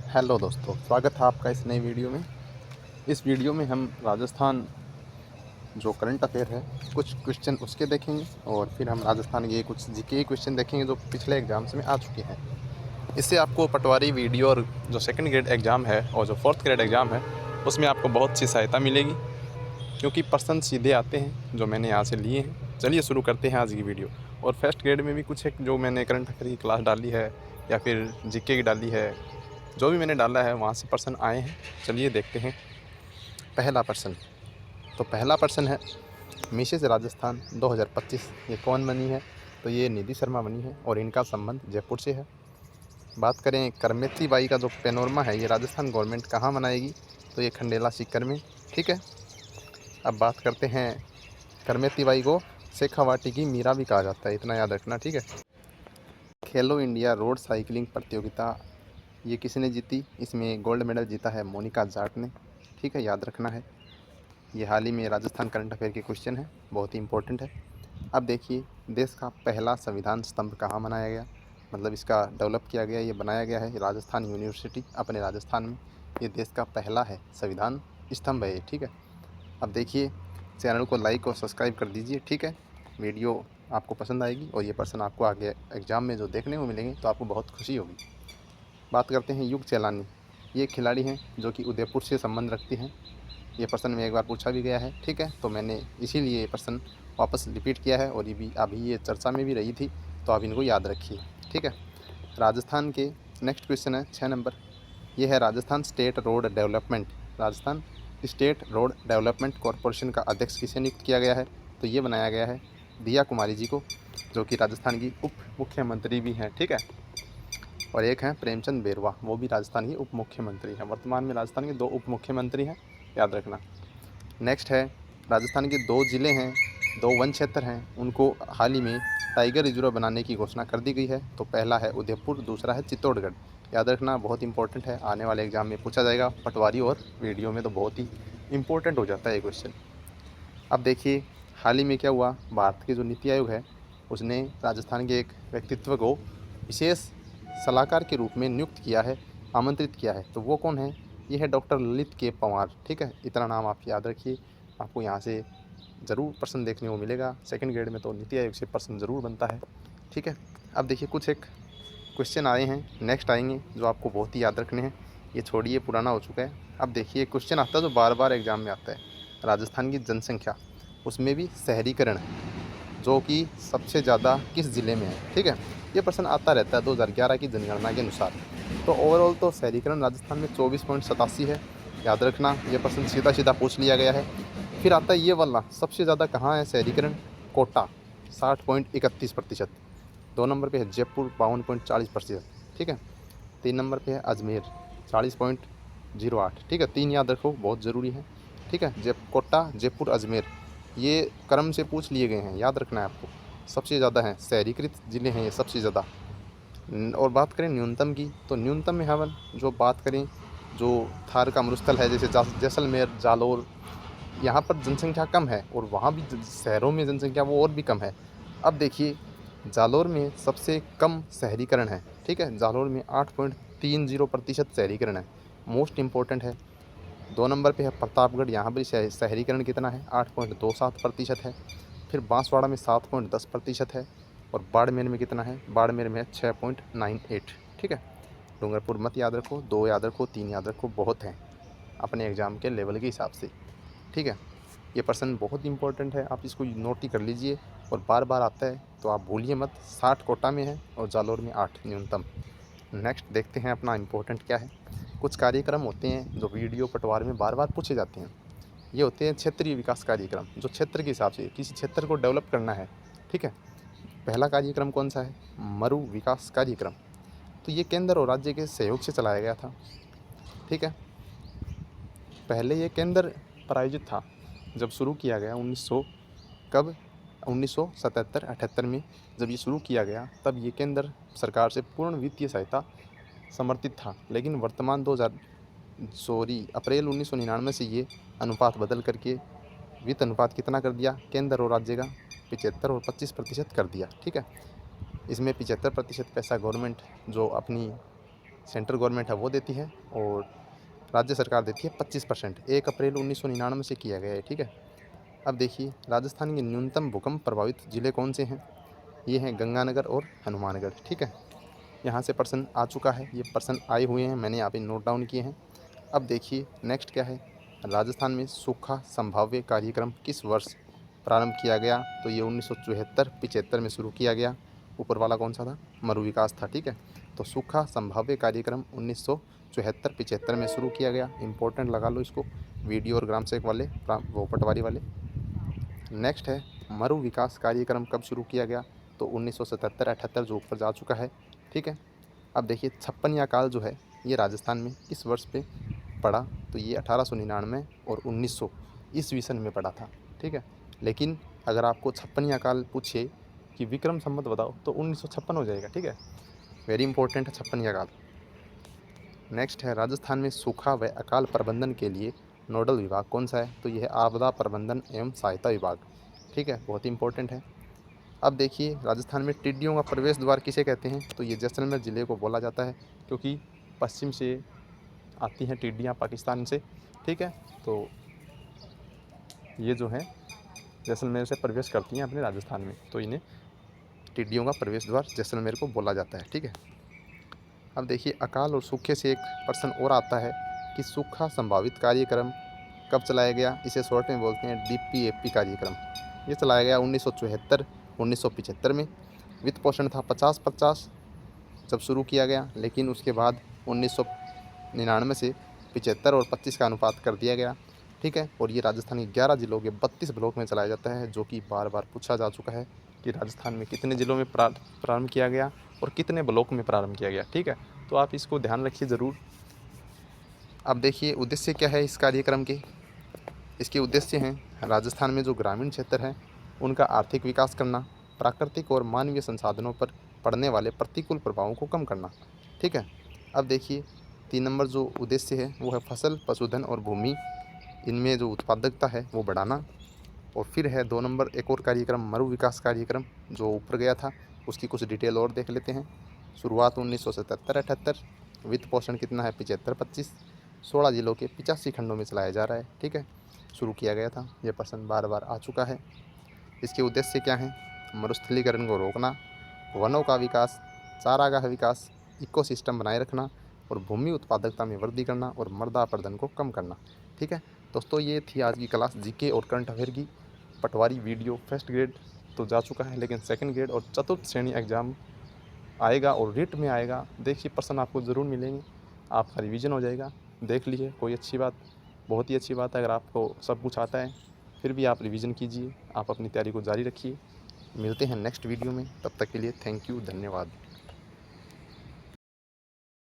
Hello दोस्तों, स्वागत है आपका इस नई वीडियो में। इस वीडियो में हम राजस्थान जो करंट अफेयर है कुछ क्वेश्चन उसके देखेंगे और फिर हम राजस्थान के कुछ जीके क्वेश्चन देखेंगे जो पिछले एग्जाम्स में आ चुके हैं। इससे आपको पटवारी वीडियो और जो सेकंड ग्रेड एग्ज़ाम है और जो फोर्थ ग्रेड एग्ज़ाम है उसमें आपको बहुत सी सहायता मिलेगी, क्योंकि प्रश्न सीधे आते हैं जो मैंने यहाँ से लिए हैं। चलिए शुरू करते हैं आज की वीडियो। और फर्स्ट ग्रेड में भी कुछ एक जो मैंने करंट अफेयर की क्लास डाली है या फिर जीके की डाली है, जो भी मैंने डाला है वहाँ से प्रश्न आए हैं। चलिए देखते हैं। पहला प्रश्न, तो पहला प्रश्न है मिसेस राजस्थान 2025 ये कौन बनी है? तो ये निधि शर्मा बनी है और इनका संबंध जयपुर से है। बात करें करमेती बाई का जो पेनोरमा है ये राजस्थान गवर्नमेंट कहाँ मनाएगी? तो ये खंडेला सीकर में। ठीक है। अब बात करते हैं, करमेती बाई को शेखावाटी की मीरा भी कहा जाता है, इतना याद रखना। ठीक है। खेलो इंडिया रोड साइकिलिंग प्रतियोगिता ये किसने जीती? इसमें गोल्ड मेडल जीता है मोनिका जाट ने। ठीक है, याद रखना है। ये हाल ही में राजस्थान करंट अफेयर के क्वेश्चन है, बहुत ही इंपॉर्टेंट है। अब देखिए, देश का पहला संविधान स्तंभ कहाँ बनाया गया, मतलब इसका डेवलप किया गया, ये बनाया गया है राजस्थान यूनिवर्सिटी अपने राजस्थान में। ये देश का पहला है संविधान स्तंभ है ये। ठीक है। अब देखिए, चैनल को लाइक और सब्सक्राइब कर दीजिए। ठीक है, वीडियो आपको पसंद आएगी और ये पर्सन आपको आगे एग्ज़ाम में जो देखने को मिलेंगे तो आपको बहुत खुशी होगी। बात करते हैं युग चेलानी, ये खिलाड़ी हैं जो कि उदयपुर से संबंध रखती हैं। ये प्रश्न में एक बार पूछा भी गया है। ठीक है, तो मैंने इसीलिए ये प्रश्न वापस रिपीट किया है और ये भी अभी ये चर्चा में भी रही थी, तो आप इनको याद रखिए। ठीक है। राजस्थान के नेक्स्ट क्वेश्चन है 6 नंबर। ये है Rajasthan state road development. Rajasthan state road development corporation का अध्यक्ष किसे नियुक्त किया गया है? तो ये बनाया गया है दिया कुमारी जी को, जो कि राजस्थान की उप मुख्यमंत्री भी हैं। ठीक है। और एक हैं प्रेमचंद बेरवा, वो भी राजस्थान के उप मुख्यमंत्री हैं। वर्तमान में राजस्थान के 2 उप मुख्यमंत्री हैं, याद रखना। नेक्स्ट है, राजस्थान के 2 ज़िले हैं, 2 वन क्षेत्र हैं, उनको हाल ही में टाइगर रिजर्व बनाने की घोषणा कर दी गई है। तो पहला है उदयपुर, दूसरा है चित्तौड़गढ़। याद रखना, बहुत इंपॉर्टेंट है, आने वाले एग्जाम में पूछा जाएगा पटवारी और वीडियो में, तो बहुत ही इंपॉर्टेंट हो जाता है ये क्वेश्चन। अब देखिए, हाल ही में क्या हुआ, भारत के जो नीति आयोग है उसने राजस्थान के एक व्यक्तित्व को विशेष सलाहकार के रूप में नियुक्त किया है, आमंत्रित किया है। तो वो कौन है? ये है डॉक्टर ललित के पंवार। ठीक है, इतना नाम आप याद रखिए, आपको यहाँ से ज़रूर प्रश्न देखने को मिलेगा। सेकंड ग्रेड में तो नीति आयोग से प्रश्न ज़रूर बनता है। ठीक है। अब देखिए, कुछ एक क्वेश्चन आए हैं, नेक्स्ट आएंगे जो आपको बहुत ही याद रखने हैं। ये छोड़िए, पुराना हो चुका है। अब देखिए, क्वेश्चन आता है जो बार बार एग्जाम में आता है, राजस्थान की जनसंख्या, उसमें भी शहरीकरण जो कि सबसे ज़्यादा किस ज़िले में है। ठीक है, ये प्रश्न आता रहता है 2011 की जनगणना के अनुसार। तो ओवरऑल तो शहरीकरण राजस्थान में 24.87 है, याद रखना। ये प्रश्न सीधा सीधा पूछ लिया गया है। फिर आता है ये वाला, सबसे ज़्यादा कहाँ है शहरीकरण? कोटा 60.31%। 2 नंबर पे है जयपुर 52.40%। ठीक है। 3 नंबर पे है अजमेर 40.08। ठीक है, 3 याद रखो, बहुत ज़रूरी है। ठीक है, कोटा, जयपुर, अजमेर, ये क्रम से पूछ लिए गए हैं, याद रखना है आपको। सबसे ज़्यादा हैं, शहरीकृत ज़िले हैं ये सबसे ज़्यादा। और बात करें न्यूनतम की, तो न्यूनतम में हवन जो बात करें, जो थार का मरुस्थल है जैसे जैसलमेर, जालौर, यहाँ पर जनसंख्या कम है और वहाँ भी शहरों में जनसंख्या वो और भी कम है। अब देखिए, जालौर में सबसे कम शहरीकरण है। ठीक है, जालौर में 8.30% शहरीकरण है, मोस्ट इम्पोर्टेंट है। 2 नंबर पे है प्रतापगढ़, यहाँ पर शहरीकरण कितना है? 8.27% है। फिर बांसवाड़ा में 7.10% है। और बाड़मेर में कितना है? बाड़मेर में है 6.98। ठीक है। डूंगरपुर मत याद रखो, 2 याद रखो, 3 याद रखो, बहुत हैं अपने एग्ज़ाम के लेवल के हिसाब से। ठीक है, ये प्रश्न बहुत इंपॉर्टेंट है, आप इसको नोट ही कर लीजिए और बार बार आता है तो आप भूलिए मत। 60 कोटा में है और जालौर में 8 न्यूनतम। नेक्स्ट देखते हैं अपना इम्पोर्टेंट क्या है। कुछ कार्यक्रम होते हैं जो वीडियो पटवार में बार बार पूछे जाते हैं, ये होते हैं क्षेत्रीय विकास कार्यक्रम, जो क्षेत्र के हिसाब से किसी क्षेत्र को डेवलप करना है। ठीक है। पहला कार्यक्रम कौन सा है? मरु विकास कार्यक्रम। तो ये केंद्र और राज्य के सहयोग से चलाया गया था। ठीक है, पहले ये केंद्र प्रायोजित था, जब शुरू किया गया 1900, कब? 1977-78 में जब ये शुरू किया गया तब ये केंद्र सरकार से पूर्ण वित्तीय सहायता समर्थित था। लेकिन वर्तमान अप्रैल 1999 से ये अनुपात बदल करके वित्त अनुपात कितना कर दिया केंद्र और राज्य का? 75 और 25% कर दिया। ठीक है, इसमें 75% पैसा गवर्नमेंट जो अपनी सेंट्रल गवर्नमेंट है वो देती है और राज्य सरकार देती है 25%। 1 अप्रैल 1999 से किया गया है, ठीक है। अब देखिए राजस्थान के न्यूनतम भूकंप प्रभावित ज़िले कौन से हैं? ये हैं गंगानगर और हनुमानगढ़, ठीक है। यहाँ से प्रश्न आ चुका है, ये प्रश्न आए हुए हैं, मैंने यहाँ पे नोट डाउन किए हैं। अब देखिए नेक्स्ट क्या है, राजस्थान में सूखा संभाव्य कार्यक्रम किस वर्ष प्रारंभ किया गया? तो ये 1974-75 में शुरू किया गया। ऊपर वाला कौन सा था? मरु विकास था, ठीक है। तो सूखा संभाव्य कार्यक्रम 1974-75 में शुरू किया गया। इंपॉर्टेंट लगा लो इसको, वीडियो और ग्रामसेवक वाले, वो पटवारी वाले। नेक्स्ट है मरु विकास कार्यक्रम कब शुरू किया गया? तो 1977-78 जो ऊपर जा चुका है, ठीक है। अब देखिए छप्पनिया काल जो है ये राजस्थान में किस वर्ष पे पड़ा? तो ये 1899 और 1900 ईस्वी सन में पड़ा था, ठीक है। लेकिन अगर आपको छप्पनिया काल पूछे कि विक्रम संवत बताओ तो 1956 हो जाएगा, ठीक है। वेरी इंपॉर्टेंट है छप्पनिया काल। नेक्स्ट है राजस्थान में सूखा व अकाल प्रबंधन के लिए नोडल विभाग कौन सा है? तो यह है आपदा प्रबंधन एवं सहायता विभाग, ठीक है, बहुत ही इंपॉर्टेंट है। अब देखिए राजस्थान में टिड्डियों का प्रवेश द्वार किसे कहते हैं? तो ये जैसलमेर ज़िले को बोला जाता है, क्योंकि पश्चिम से आती हैं टिड्डियाँ पाकिस्तान से, ठीक है। तो ये जो है जैसलमेर से प्रवेश करती हैं अपने राजस्थान में, तो इन्हें टिड्डियों का प्रवेश द्वार जैसलमेर को बोला जाता है, ठीक है। अब देखिए अकाल और सूखे से एक प्रश्न और आता है कि सूखा संभावित कार्यक्रम कब चलाया गया? इसे शॉर्ट में बोलते हैं DPAP कार्यक्रम। ये चलाया गया 1974-1975 में। वित्त पोषण था 50-50 जब शुरू किया गया, लेकिन उसके बाद 1999 से 75 और 25 का अनुपात कर दिया गया, ठीक है। और ये राजस्थान के 11 जिलों के 32 ब्लॉक में चलाया जाता है, जो कि बार बार पूछा जा चुका है कि राजस्थान में कितने ज़िलों में प्रारंभ किया गया और कितने ब्लॉक में प्रारंभ किया गया, ठीक है। तो आप इसको ध्यान रखिए ज़रूर। अब देखिए उद्देश्य क्या है इस कार्यक्रम के? इसके उद्देश्य हैं राजस्थान में जो ग्रामीण क्षेत्र हैं उनका आर्थिक विकास करना, प्राकृतिक और मानवीय संसाधनों पर पड़ने वाले प्रतिकूल प्रभावों को कम करना, ठीक है। अब देखिए 3 नंबर जो उद्देश्य है वो है फसल, पशुधन और भूमि, इनमें जो उत्पादकता है वो बढ़ाना। और फिर है 2 नंबर एक और कार्यक्रम मरु विकास कार्यक्रम जो ऊपर गया था, उसकी कुछ डिटेल और देख लेते हैं। शुरुआत 1977-78, वित्त पोषण कितना है 75-25, 16 जिलों के 85 खंडों में चलाया जा रहा है, ठीक है। शुरू किया गया था, यह प्रश्न बार बार आ चुका है। इसके उद्देश्य क्या हैं? मरुस्थलीकरण को रोकना, वनों का विकास, चारागाह विकास, इकोसिस्टम बनाए रखना और भूमि उत्पादकता में वृद्धि करना और मृदा अपरदन को कम करना, ठीक है। दोस्तों ये थी आज की क्लास जीके और करंट अफेयर की। पटवारी वीडियो फर्स्ट ग्रेड तो जा चुका है, लेकिन सेकंड ग्रेड और चतुर्थ श्रेणी एग्जाम आएगा और रिट में आएगा। देखिए प्रश्न आपको ज़रूर मिलेंगे, आपका रिवीजन हो जाएगा। देख लीजिए, कोई अच्छी बात, बहुत ही अच्छी बात है अगर आपको सब कुछ आता है, फिर भी आप रिवीजन कीजिए, आप अपनी तैयारी को जारी रखिए। मिलते हैं नेक्स्ट वीडियो में, तब तक के लिए थैंक यू, धन्यवाद।